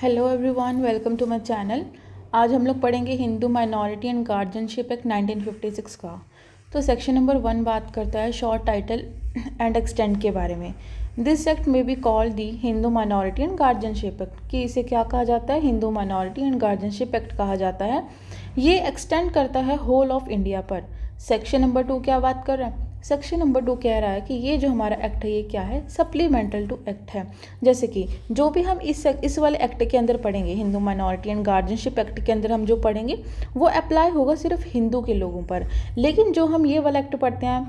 Hello everyone, welcome to my channel. आज हम लोग पढ़ेंगे Hindu minority and guardianship act 1956 का। तो सेक्शन नंबर 1 बात करता है शॉर्ट टाइटल एंड एक्सटेंड के बारे में। दिस एक्ट में be called the Hindu minority and guardianship act, कि इसे क्या कहा जाता है? Hindu minority and guardianship act कहा जाता है। ये एक्सटेंड करता है होल ऑफ इंडिया पर। सेक्शन नंबर 2 क्या बात कर रहा है? सेक्शन नंबर 2 कह रहा है कि ये जो हमारा एक्ट है ये क्या है? सप्लीमेंटल टू एक्ट है। जैसे कि जो भी हम इस वाले एक्ट के अंदर पढ़ेंगे, Hindu minority and guardianship act के अंदर हम जो पढ़ेंगे वो अप्लाई होगा सिर्फ हिंदू के लोगों पर। लेकिन जो हम ये वाला एक्ट पढ़ते हैं,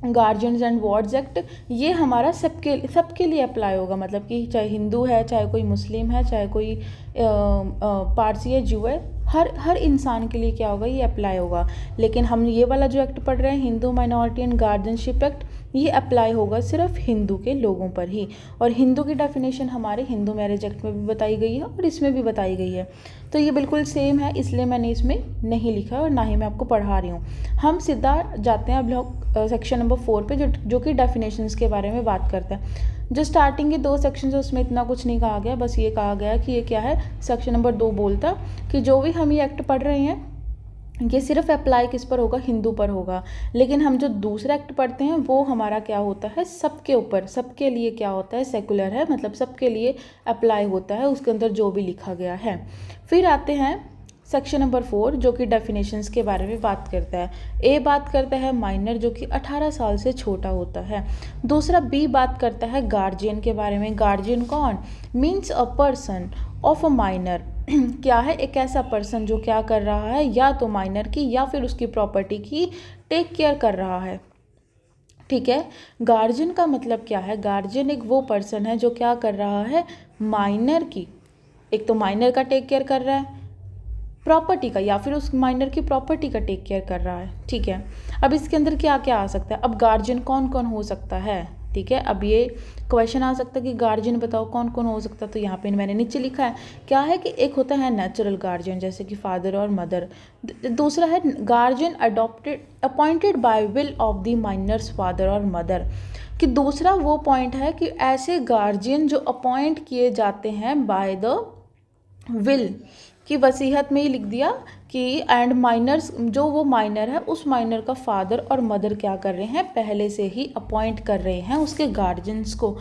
गार्जियंस एंड वार्ड्स एक्ट, ये हमारा सबके लिए अप्लाई होगा। मतलब कि चाहे हिंदू है, चाहे कोई मुस्लिम है, चाहे कोई पारसी है, ज्यू है, हर इंसान के लिए क्या होगा? ये अप्लाई होगा। लेकिन हम ये वाला जो एक्ट पढ़ रहे हैं, Hindu minority and guardianship act, ये अप्लाई होगा सिर्फ हिंदू के लोगों पर ही। और हिंदू की डेफिनेशन हमारे हिंदू मैरिज एक्ट में भी बताई गई है और इसमें भी बताई गई है। तो ये बिल्कुल सेम है, इसलिए मैंने इसमें नहीं लिखा और ना ही मैं आपको पढ़ा रही हूँ। हम सीधा जाते हैं अब लोग सेक्शन नंबर 4 पे, जो कि डेफिनेशंस के बारे में बात करता है। जो स्टार्टिंग के 2 सेक्शन है उसमें इतना कुछ नहीं कहा गया, बस ये कहा गया कि ये क्या है। सेक्शन नंबर 2 बोलता कि जो भी हम ये एक्ट पढ़ रहे हैं ये सिर्फ अप्लाई किस पर होगा? हिंदू पर होगा। लेकिन हम जो दूसरा एक्ट पढ़ते हैं वो हमारा क्या होता है? सबके ऊपर, सबके लिए क्या होता है? सेकुलर है, मतलब सबके लिए अप्लाई होता है, उसके अंदर जो भी लिखा गया है। फिर आते हैं सेक्शन नंबर 4, जो कि डेफिनेशंस के बारे में बात करता है। ए बात करता है माइनर, जो कि 18 साल से छोटा होता है। दूसरा बी बात करता है गार्जियन के बारे में। गार्जियन कौन? Means a person of a minor. क्या है? एक ऐसा पर्सन जो क्या कर रहा है? या तो माइनर की या फिर उसकी प्रॉपर्टी की टेक केयर कर रहा है। ठीक है। गार्जियन का मतलब क्या है? गार्जियन एक वो पर्सन है जो क्या कर रहा है? माइनर की, एक तो माइनर का टेक केयर कर रहा है, प्रॉपर्टी का, या फिर उस माइनर की प्रॉपर्टी का टेक केयर कर रहा है। ठीक है। अब इसके अंदर क्या क्या आ सकता है? अब गार्जियन कौन कौन हो सकता है? ठीक है। अब ये क्वेश्चन आ सकता है कि गार्जियन बताओ कौन कौन हो सकता है। तो यहाँ पे मैंने नीचे लिखा है क्या है कि एक होता है नेचुरल गार्जियन, जैसे कि फादर और मदर। दूसरा है guardian appointed by will of the miners father और मदर। कि दूसरा वो पॉइंट है कि ऐसे गार्जियन जो अपॉइंट किए जाते हैं बाय द विल, की वसीयत में ही लिख दिया कि एंड माइनर्स, जो वो माइनर है उस माइनर का फादर और मदर क्या कर रहे हैं? पहले से ही अपॉइंट कर रहे हैं उसके गार्जियंस को।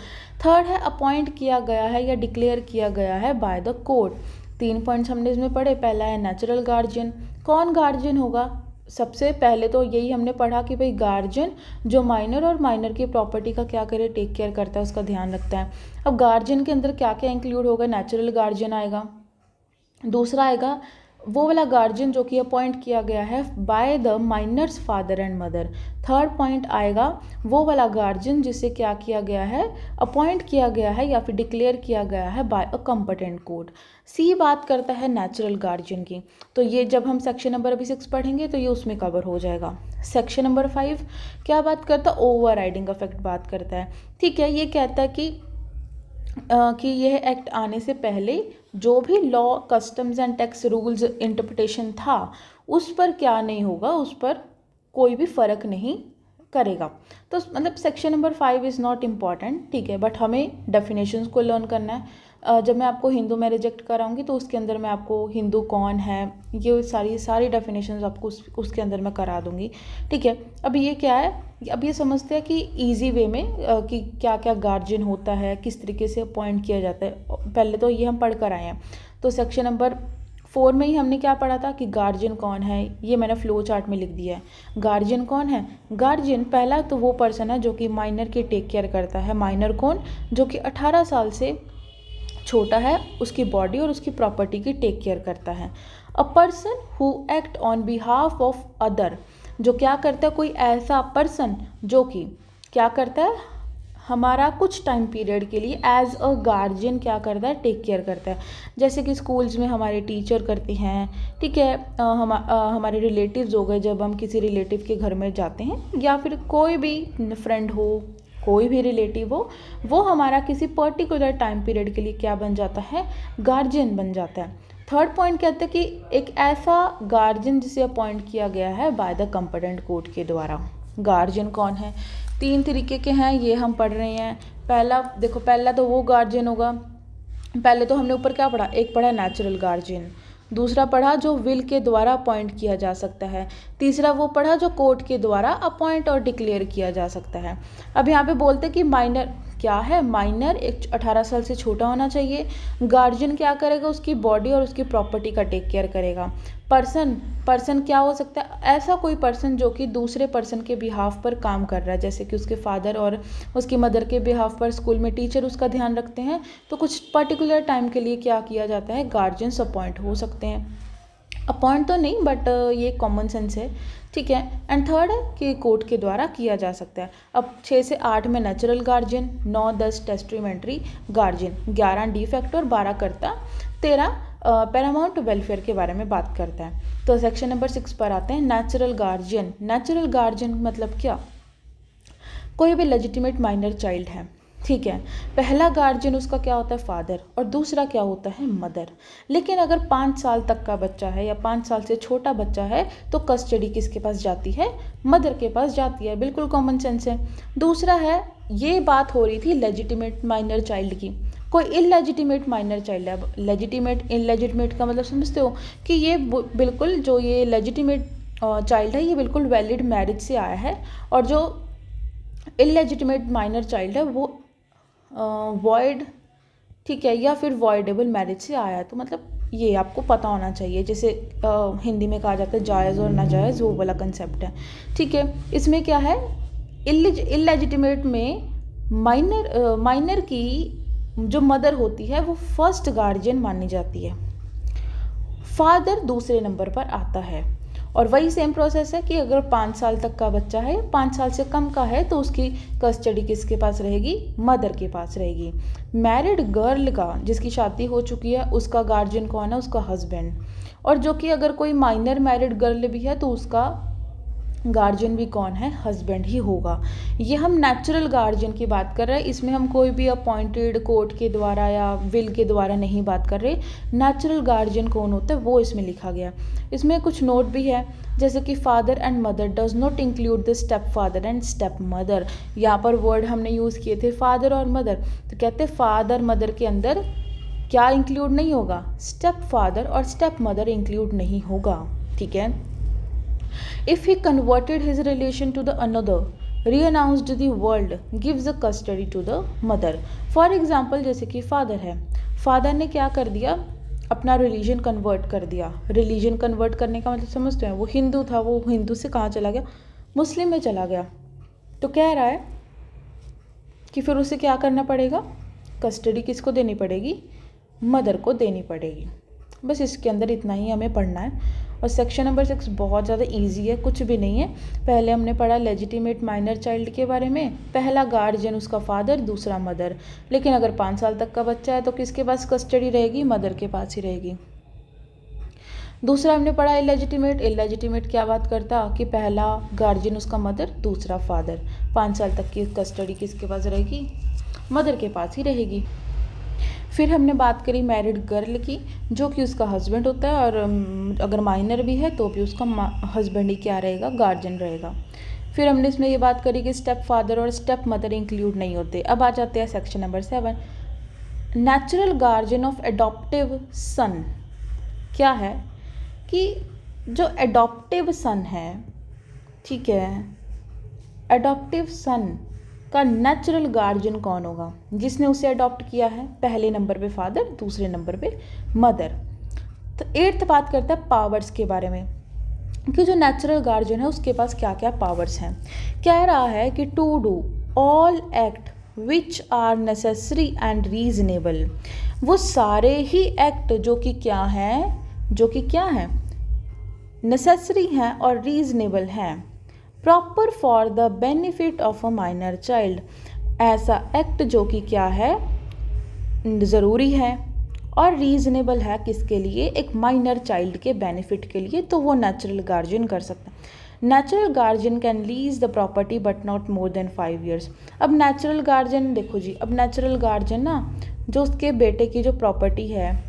थर्ड है अपॉइंट किया गया है या डिक्लेयर किया गया है बाय द कोर्ट। 3 पॉइंट्स हमने इसमें पढ़े। पहला है नेचुरल गार्जियन। कौन गार्जियन होगा? सबसे पहले तो यही हमने पढ़ा कि भाई गार्जियन जो माइनर और माइनर की प्रॉपर्टी का क्या करे? टेक केयर करता है, उसका ध्यान रखता है। अब गार्जियन के अंदर क्या क्या इंक्लूड होगा? नेचुरल गार्जियन आएगा। दूसरा आएगा वो वाला गार्जियन जो कि अपॉइंट किया गया है by the miners father and mother. Third point आएगा वो वाला गार्जियन जिसे क्या किया गया है? अपॉइंट किया गया है या फिर डिक्लेयर किया गया है बाय अ कॉम्पिटेंट कोर्ट। सी बात करता है नेचुरल गार्जियन की। तो ये जब हम सेक्शन नंबर अभी 6 पढ़ेंगे तो ये उसमें कवर हो जाएगा। सेक्शन नंबर 5 क्या बात करता है? ओवर राइडिंग इफेक्ट बात करता है। ठीक है। ये कहता है कि यह एक्ट आने से पहले जो भी law, customs and tax rules interpretation था उस पर क्या नहीं होगा? उस पर कोई भी फ़र्क नहीं करेगा। तो मतलब section number 5 is not important. ठीक है। बट हमें डेफिनेशंस को लर्न करना है। जब मैं आपको हिंदू मैरिज एक्ट कराऊंगी तो उसके अंदर मैं आपको हिंदू कौन है, ये सारी डेफिनेशंस आपको उसके अंदर मैं करा दूंगी। ठीक है। अब ये क्या है? अब ये समझते हैं कि इजी वे में कि क्या क्या गार्जियन होता है, किस तरीके से अपॉइंट किया जाता है। पहले तो ये हम पढ़ कर आए हैं। तो सेक्शन नंबर 4 में ही हमने क्या पढ़ा था कि गार्जियन कौन है? ये मैंने फ्लो चार्ट में लिख दिया है। गार्जियन कौन है? गार्जियन पहला तो वो पर्सन है जो कि माइनर की टेक केयर करता है। माइनर कौन? जो कि 18 साल से छोटा है, उसकी बॉडी और उसकी प्रॉपर्टी की टेक केयर करता है। A person who act on behalf of other, जो क्या करता है? कोई ऐसा पर्सन जो कि क्या करता है? हमारा कुछ टाइम पीरियड के लिए एज अ गार्जियन क्या करता है? टेक केयर करता है। जैसे कि स्कूल्स में हमारे टीचर करते हैं। ठीक है। हमारे रिलेटिव्स हो गए, जब हम किसी रिलेटिव के घर में जाते हैं, या फिर कोई भी फ्रेंड हो, कोई भी रिलेटिव हो, वो हमारा किसी पर्टिकुलर टाइम पीरियड के लिए क्या बन जाता है? गार्जियन बन जाता है। थर्ड पॉइंट कहते हैं कि एक ऐसा गार्जियन जिसे अपॉइंट किया गया है बाय द कॉम्पिटेंट कोर्ट के द्वारा। गार्जियन कौन है? 3 तरीके के हैं, ये हम पढ़ रहे हैं। पहला देखो, पहला तो वो गार्जियन होगा पहले तो हमने ऊपर क्या पढ़ा, एक पढ़ा नेचुरल गार्जियन, दूसरा पढ़ा जो विल के द्वारा अपॉइंट किया जा सकता है, तीसरा वो पढ़ा जो कोर्ट के द्वारा अपॉइंट और डिक्लेयर किया जा सकता है। अब यहाँ पे बोलते कि माइनर क्या है, माइनर 18 साल से छोटा होना चाहिए। गार्जियन क्या करेगा, उसकी बॉडी और उसकी प्रॉपर्टी का टेक केयर करेगा। पर्सन क्या हो सकता है, ऐसा कोई पर्सन जो कि दूसरे पर्सन के बिहाफ पर काम कर रहा है, जैसे कि उसके फादर और उसकी मदर के बिहाफ पर स्कूल में टीचर उसका ध्यान रखते हैं, तो कुछ पर्टिकुलर टाइम के लिए क्या किया जाता है, गार्जियंस अपॉइंट हो सकते हैं। अपॉइंट तो नहीं, बट ये कॉमन सेंस है, ठीक है। एंड थर्ड है कि कोर्ट के द्वारा किया जा सकता है। अब 6 से 8 में नेचुरल गार्जियन, 9-10 टेस्टिमेंट्री गार्जियन, 11 डिफेक्ट और 12 करता, 13 पैरामाउंट वेलफेयर के बारे में बात करता है। तो सेक्शन नंबर 6 पर आते हैं, नेचुरल गार्जियन। नेचुरल गार्जियन मतलब क्या, कोई भी लेजिटिमेट माइनर चाइल्ड है, ठीक है, पहला गार्जियन उसका क्या होता है, फादर, और दूसरा क्या होता है, मदर। लेकिन अगर 5 साल तक का बच्चा है या 5 साल से छोटा बच्चा है तो कस्टडी किसके पास जाती है, मदर के पास जाती है, बिल्कुल कॉमन सेंस है। दूसरा है, ये बात हो रही थी लेजिटिमेट माइनर चाइल्ड की, कोई इलेजिटिमेट माइनर चाइल्ड है। अब लेजिटिमेट इलेजिटिमेट का मतलब समझते हो कि ये बिल्कुल जो ये लेजिटिमेट चाइल्ड है ये बिल्कुल वैलिड मैरिज से आया है, और जो इलेजिटिमेट माइनर चाइल्ड है वो वॉइड, ठीक है, या फिर वॉइडेबल मैरिज से आया है। तो मतलब ये आपको पता होना चाहिए, जैसे हिंदी में कहा जाता है जायज़ और नाजायज़, वो वाला कंसेप्ट है, ठीक है। इसमें क्या है, इलेजिटिमेट में माइनर की जो मदर होती है वो फर्स्ट गार्जियन मानी जाती है, फादर दूसरे नंबर पर आता है। और वही सेम प्रोसेस है कि अगर 5 साल तक का बच्चा है, 5 साल से कम का है, तो उसकी कस्टडी किसके पास रहेगी, मदर के पास रहेगी। मैरिड गर्ल का, जिसकी शादी हो चुकी है, उसका गार्जियन कौन है, उसका हस्बैंड। और जो कि अगर कोई माइनर मैरिड गर्ल भी है तो उसका गार्जियन भी कौन है, हस्बैंड ही होगा। ये हम नेचुरल गार्जियन की बात कर रहे हैं, इसमें हम कोई भी अपॉइंटेड कोर्ट के द्वारा या विल के द्वारा नहीं बात कर रहे। नेचुरल गार्जियन कौन होता है वो इसमें लिखा गया। इसमें कुछ नोट भी है, जैसे कि father and mother does not include the step father and step mother. यहाँ पर वर्ड हमने यूज़ किए थे फादर और मदर, तो कहते हैं फादर मदर के अंदर क्या इंक्लूड नहीं होगा, स्टेप फादर और स्टेप मदर इंक्लूड नहीं होगा, ठीक है। If he converted his relation to the another, renounced the world, gives the custody to the mother. For example, जैसे कि फादर है, फादर ने क्या कर दिया, अपना रिलीजन कन्वर्ट कर दिया। रिलीजन कन्वर्ट करने का मतलब समझते हैं, वो हिंदू था, वो हिंदू से कहाँ चला गया, मुस्लिम में चला गया। तो कह रहा है कि फिर उसे क्या करना पड़ेगा, कस्टडी किसको देनी पड़ेगी, मदर को देनी पड़ेगी। बस इसके अंदर इतना ही हमें पढ़ना है। और सेक्शन नंबर 6 बहुत ज़्यादा इजी है, कुछ भी नहीं है। पहले हमने पढ़ा लेजिटिमेट माइनर चाइल्ड के बारे में, पहला गार्जियन उसका फादर, दूसरा मदर। लेकिन अगर 5 साल तक का बच्चा है तो किसके पास कस्टडी रहेगी, मदर के पास ही रहेगी। दूसरा हमने पढ़ा इलेजिटिमेट क्या बात करता कि पहला गार्जियन उसका मदर, दूसरा फादर। 5 साल तक की कस्टडी किसके पास रहेगी, मदर के पास ही रहेगी। फिर हमने बात करी मैरिड गर्ल की, जो कि उसका हस्बैंड होता है, और अगर माइनर भी है तो भी उसका हस्बैंड ही क्या रहेगा, गार्जियन रहेगा। फिर हमने इसमें ये बात करी कि स्टेप फादर और स्टेप मदर इंक्लूड नहीं होते। अब आ जाते हैं section number 7, natural guardian of adoptive son. क्या है कि जो एडॉप्टिव सन है, ठीक है, एडॉप्टिव सन का नेचुरल गार्जियन कौन होगा, जिसने उसे अडॉप्ट किया है। पहले नंबर पे फादर, दूसरे नंबर पे मदर। तो 8th बात करता है पावर्स के बारे में, कि जो नेचुरल गार्जियन है उसके पास क्या क्या पावर्स हैं। कह रहा है कि to do all act which are necessary and reasonable. वो सारे ही एक्ट जो कि क्या हैं, नेसेसरी हैं और रीजनेबल हैं, proper for the benefit of a minor child. ऐसा एक्ट जो कि क्या है, ज़रूरी है और रीज़नेबल है, किसके लिए, एक माइनर चाइल्ड के बेनिफिट के लिए, तो वो नेचुरल गार्जियन कर सकता है। Natural guardian can lease the property but not more than 5 years। अब नेचुरल गार्जियन देखो जी, अब नेचुरल गार्जियन ना, जो उसके बेटे की जो प्रॉपर्टी है,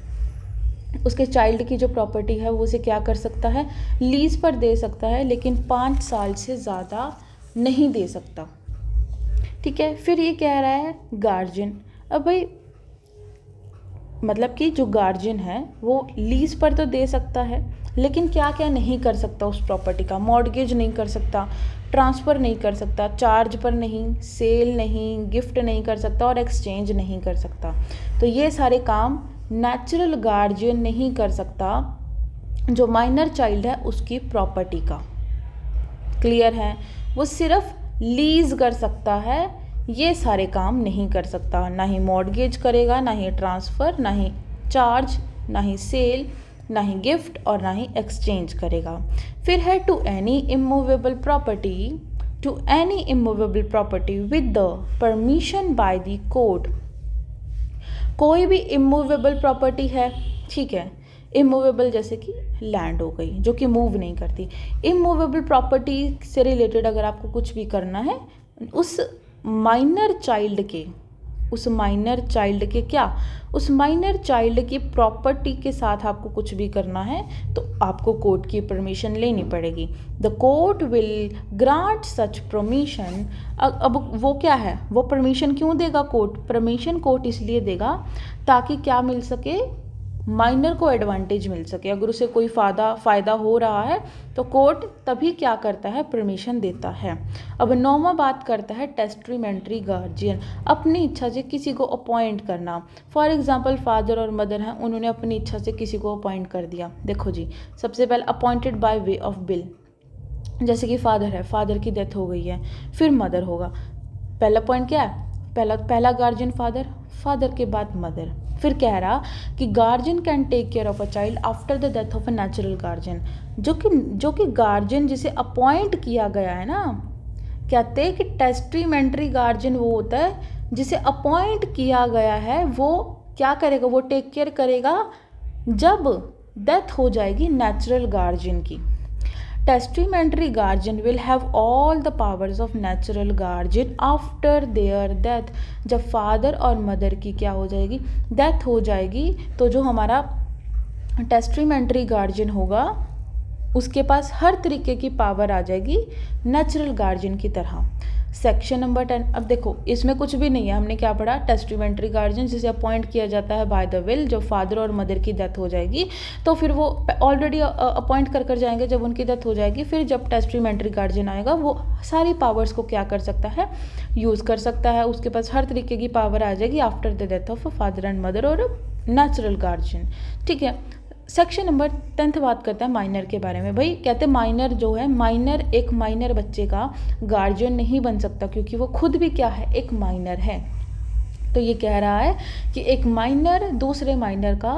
उसके चाइल्ड की जो प्रॉपर्टी है, वो उसे क्या कर सकता है, लीज पर दे सकता है, लेकिन 5 साल से ज़्यादा नहीं दे सकता, ठीक है। फिर ये कह रहा है गार्जियन। अब भाई मतलब कि जो गार्जियन है वो लीज पर तो दे सकता है, लेकिन क्या क्या नहीं कर सकता उस प्रॉपर्टी का, मॉर्गेज नहीं कर सकता, ट्रांसफ़र नहीं कर सकता, चार्ज पर नहीं, सेल नहीं, गिफ्ट नहीं कर सकता और एक्सचेंज नहीं कर सकता। तो ये सारे काम नेचुरल गार्जियन नहीं कर सकता जो माइनर चाइल्ड है उसकी प्रॉपर्टी का। क्लियर है? वो सिर्फ लीज कर सकता है, ये सारे काम नहीं कर सकता, ना ही मॉर्गेज करेगा, ना ही ट्रांसफ़र, ना ही चार्ज, ना ही सेल, ना ही गिफ्ट और ना ही एक्सचेंज करेगा। फिर है to any immovable property with the permission by the court. कोई भी इमूवेबल प्रॉपर्टी है, ठीक है, इमूवेबल जैसे कि लैंड हो गई जो कि मूव नहीं करती। इमूवेबल प्रॉपर्टी से रिलेटेड अगर आपको कुछ भी करना है, उस माइनर चाइल्ड की प्रॉपर्टी के साथ आपको कुछ भी करना है तो आपको कोर्ट की परमिशन लेनी पड़ेगी। The court will grant such permission. अब वो क्या है, वो परमिशन क्यों देगा कोर्ट? परमिशन कोर्ट इसलिए देगा ताकि क्या मिल सके, माइनर को एडवांटेज मिल सके। अगर उसे कोई फ़ायदा हो रहा है तो कोर्ट तभी क्या करता है, परमिशन देता है। अब 9वां बात करता है टेस्टामेंट्री गार्जियन, अपनी इच्छा से किसी को अपॉइंट करना। फॉर एग्जांपल फादर और मदर हैं, उन्होंने अपनी इच्छा से किसी को अपॉइंट कर दिया। देखो जी, सबसे पहले appointed by way of bill, जैसे कि फादर है, फादर की डेथ हो गई है, फिर मदर होगा। पहला पॉइंट क्या है, पहला गार्जियन फादर के बाद मदर। फिर कह रहा कि guardian can take care of a child after the death of a natural guardian. जो कि गार्जियन जिसे अपॉइंट किया गया है ना, कहते हैं कि टेस्टामेंट्री गार्जियन वो होता है जिसे अपॉइंट किया गया है, वो क्या करेगा, वो टेक केयर करेगा जब डेथ हो जाएगी नेचुरल गार्जियन की। Testamentary guardian will have all the powers of natural guardian after their death. जब फादर और मदर की क्या हो जाएगी, डेथ हो जाएगी, तो जो हमारा टेस्टामेंट्री गार्जियन होगा उसके पास हर तरीके की पावर आ जाएगी नेचुरल गार्जियन की तरह। Section number 10। अब देखो इसमें कुछ भी नहीं है, हमने क्या पढ़ा, टेस्टामेंट्री गार्जियन जिसे अपॉइंट किया जाता है बाय द विल, जब फादर और मदर की डेथ हो जाएगी तो फिर वो ऑलरेडी अपॉइंट कर जाएंगे जब उनकी डेथ हो जाएगी। फिर जब टेस्टामेंट्री गार्जियन आएगा वो सारी पावर्स को क्या कर सकता है, यूज़ कर सकता है, उसके पास हर तरीके की पावर आ जाएगी after the death of father and mother और नेचुरल गार्जियन। ठीक है, सेक्शन नंबर 10 बात करता है माइनर के बारे में। भाई कहते हैं माइनर जो है, एक माइनर बच्चे का गार्जियन नहीं बन सकता क्योंकि वो खुद भी क्या है, एक माइनर है। तो ये कह रहा है कि एक माइनर दूसरे माइनर का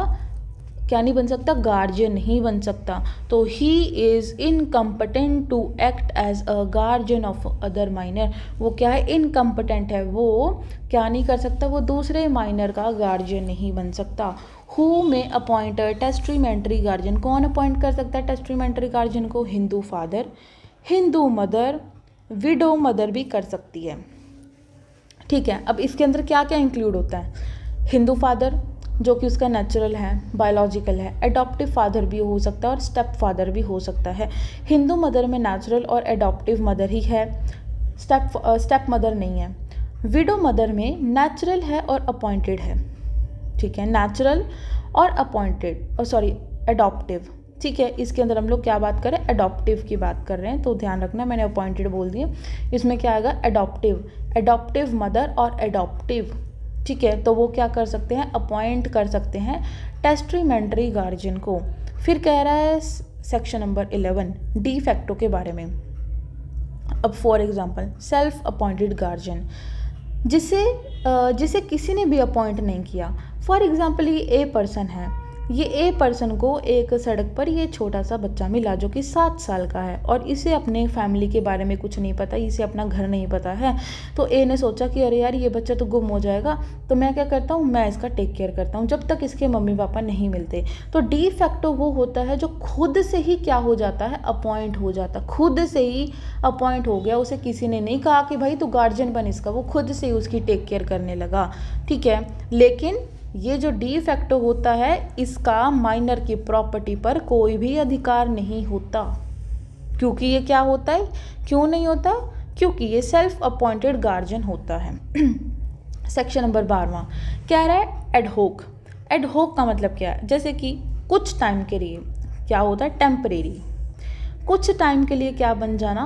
क्या नहीं बन सकता, गार्जियन नहीं बन सकता। तो he is incompetent to act as a guardian of other minor. वो क्या है, इनकम्पिटेंट है, वो क्या नहीं कर सकता, वो दूसरे माइनर का गार्जियन नहीं बन सकता। हु में अपॉइंट टेस्टामेंट्री गार्जियन, कौन अपॉइंट कर सकता है टेस्टामेंट्री गार्जियन को, Hindu father, Hindu mother, window mother भी कर सकती है। ठीक है, अब इसके अंदर क्या क्या इंक्लूड होता है, हिंदू फादर जो कि उसका नेचुरल है, बायोलॉजिकल है, एडॉप्टिव फादर भी हो सकता है और स्टेप फादर भी हो सकता है। हिंदू मदर में नेचुरल और एडॉप्टिव मदर ही है, स्टेप मदर नहीं है। विडो मदर में नेचुरल है और अपॉइंटेड है। ठीक है, नेचुरल और अपॉइंटेड, एडॉप्टिव। ठीक है, इसके अंदर हम लोग क्या बात करें, एडॉप्टिव की बात कर रहे हैं, तो ध्यान रखना मैंने अपॉइंटेड बोल दिया, इसमें क्या आएगा, एडॉप्टिव मदर और एडॉप्टिव। ठीक है, तो वो क्या कर सकते हैं, अपॉइंट कर सकते हैं टेस्टामेंट्री गार्जियन को। फिर कह रहा है सेक्शन नंबर 11 डी फैक्टो के बारे में। अब for example self appointed guardian, जिसे किसी ने भी अपॉइंट नहीं किया। फॉर एग्जांपल ये ए पर्सन है, ये ए पर्सन को एक सड़क पर ये छोटा सा बच्चा मिला जो कि 7 साल का है और इसे अपने फैमिली के बारे में कुछ नहीं पता, इसे अपना घर नहीं पता है। तो ए ने सोचा कि अरे यार ये बच्चा तो गुम हो जाएगा, तो मैं क्या करता हूँ, मैं इसका टेक केयर करता हूँ जब तक इसके मम्मी पापा नहीं मिलते। तो डी फैक्टो वो होता है जो खुद से ही क्या हो जाता है, अपॉइंट हो जाता, खुद से ही अपॉइंट हो गया, उसे किसी ने नहीं कहा कि भाई तू गार्जियन बन इसका, वो खुद से ही उसकी टेक केयर करने लगा। ठीक है, लेकिन ये जो डी फैक्टो होता है इसका माइनर की प्रॉपर्टी पर कोई भी अधिकार नहीं होता, क्योंकि ये क्या होता है, क्यों नहीं होता, क्योंकि ये सेल्फ अपॉइंटेड गार्जियन होता है। सेक्शन नंबर 12 कह रहा है एडहोक, एड होक का मतलब क्या है, जैसे कि कुछ टाइम के लिए क्या होता है, टेम्परेरी। कुछ टाइम के लिए क्या बन जाना,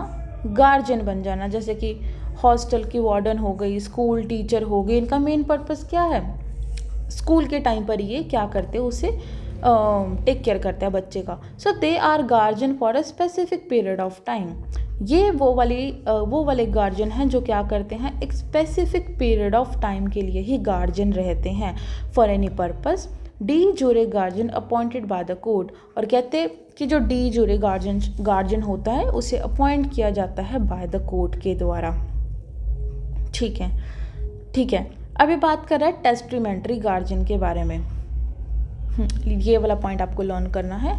गार्जियन बन जाना, जैसे कि हॉस्टल की वार्डन हो गई, स्कूल टीचर हो गई। इनका मेन पर्पस क्या है, स्कूल के टाइम पर ये क्या करते हैं, उसे टेक केयर करते हैं बच्चे का। So they are guardian for a specific period of time. ये वो वाले गार्जियन हैं जो क्या करते हैं, एक स्पेसिफिक पीरियड ऑफ टाइम के लिए ही गार्जियन रहते हैं, for any purpose. D jure guardian appointed bye the court, और कहते हैं कि जो डी जूरे गार्जियन होता है उसे अपॉइंट किया जाता है बाय द कोर्ट के द्वारा। ठीक है। अभी बात कर रहा है टेस्टिमेंट्री गार्जियन के बारे में। ये वाला पॉइंट आपको लर्न करना है।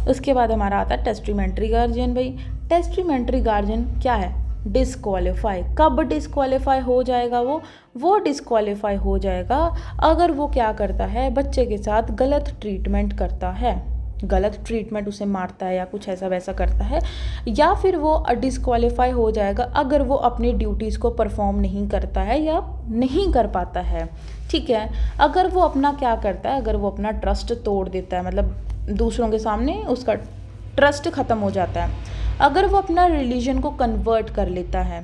उसके बाद हमारा आता है टेस्टिमेंट्री गार्जियन। भाई टेस्टिमेंट्री गार्जियन क्या है, डिस्क्वालीफाई। कब डिस्क्वालीफाई हो जाएगा वो डिस्क्वालीफाई हो जाएगा अगर वो क्या करता है, बच्चे के साथ गलत ट्रीटमेंट करता है, गलत ट्रीटमेंट, उसे मारता है या कुछ ऐसा वैसा करता है, या फिर वो डिस्क्वालीफाई हो जाएगा अगर वो अपनी ड्यूटीज़ को परफॉर्म नहीं करता है या नहीं कर पाता है। ठीक है, अगर वो अपना क्या करता है, अगर वो अपना ट्रस्ट तोड़ देता है, मतलब दूसरों के सामने उसका ट्रस्ट ख़त्म हो जाता है, अगर वो अपना रिलीजन को कन्वर्ट कर लेता है,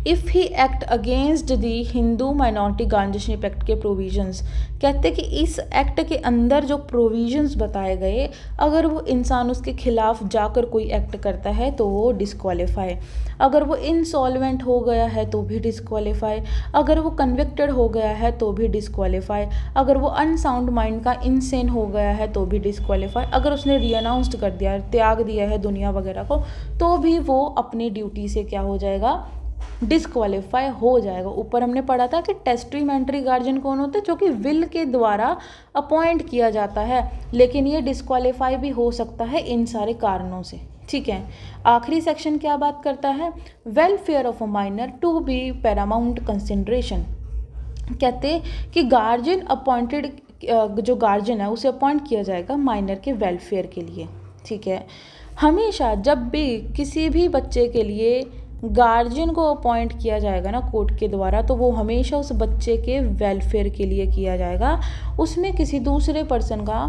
if he act against the Hindu minority guardianship act के प्रोविजंस। कहते कि इस एक्ट के अंदर जो प्रोविजंस बताए गए, अगर वो इंसान उसके खिलाफ जाकर कोई एक्ट करता है तो वो डिस्क्वालीफाई। अगर वो इंसॉल्वेंट हो गया है तो भी डिस्क्वालीफाई, अगर वो कन्विक्टेड हो गया है तो भी डिस्क्वालीफाई, अगर वो अनसाउंड माइंड का इनसेन हो गया है तो भी डिस्क्वालीफाई, अगर उसने रीअनाउंस्ड कर दिया, त्याग दिया है दुनिया वगैरह को, तो भी वो अपनी ड्यूटी से क्या हो जाएगा, डिस्क्वालीफाई हो जाएगा। ऊपर हमने पढ़ा था कि टेस्टिमेंट्री गार्जियन कौन होता है, जो कि विल के द्वारा अपॉइंट किया जाता है, लेकिन ये डिस्क्वालीफाई भी हो सकता है इन सारे कारणों से। ठीक है, आखिरी सेक्शन क्या बात करता है, welfare of a minor to be paramount consideration. कहते कि गार्जियन अपॉइंटेड, जो गार्जियन है उसे अपॉइंट किया जाएगा माइनर के वेलफेयर के लिए। ठीक है, हमेशा जब भी किसी भी बच्चे के लिए गार्जियन को अपॉइंट किया जाएगा ना कोर्ट के द्वारा, तो वो हमेशा उस बच्चे के वेलफेयर के लिए किया जाएगा, उसमें किसी दूसरे पर्सन का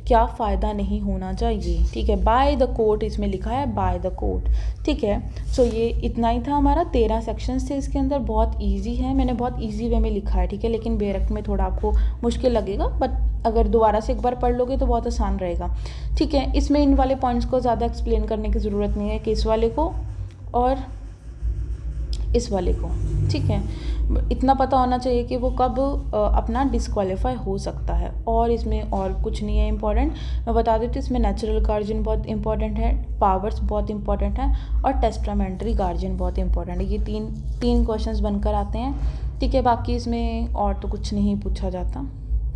क्या फ़ायदा नहीं होना चाहिए। ठीक है, बाय द कोर्ट इसमें लिखा है, बाय द कोर्ट। ठीक है, सो ये इतना ही था हमारा। 13 सेक्शंस थे इसके अंदर, बहुत इजी है, मैंने बहुत इजी वे में लिखा है। ठीक है, लेकिन बेरक में थोड़ा आपको मुश्किल लगेगा, बट अगर दोबारा से एक बार पढ़ लोगे तो बहुत आसान रहेगा। ठीक है, इसमें इन वाले पॉइंट्स को ज़्यादा एक्सप्लेन करने की ज़रूरत नहीं है कि इस वाले को और इस वाले को। ठीक है, इतना पता होना चाहिए कि वो कब अपना डिस्क्वालीफाई हो सकता है, और इसमें और कुछ नहीं है इम्पॉर्टेंट। मैं बता देती हूँ, इसमें नेचुरल गार्जियन बहुत इंपॉर्टेंट है, पावर्स बहुत इंपॉर्टेंट है, और टेस्टामेंट्री गार्जियन बहुत इंपॉर्टेंट है। ये तीन क्वेश्चंस बनकर आते हैं। ठीक है, बाकी इसमें और तो कुछ नहीं पूछा जाता।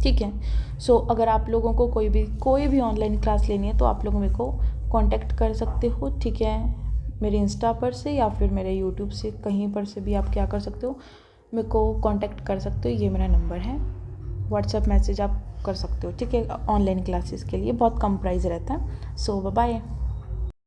ठीक है, सो अगर आप लोगों को कोई भी ऑनलाइन क्लास लेनी है तो आप लोग मेरे को कॉन्टेक्ट कर सकते हो। ठीक है, मेरे इंस्टा पर से या फिर मेरे यूट्यूब से, कहीं पर से भी आप क्या कर सकते हो, मेरे को कांटेक्ट कर सकते हो। ये मेरा नंबर है, व्हाट्सएप मैसेज आप कर सकते हो। ठीक है, ऑनलाइन क्लासेस के लिए बहुत कम प्राइस रहता है। सो बाय।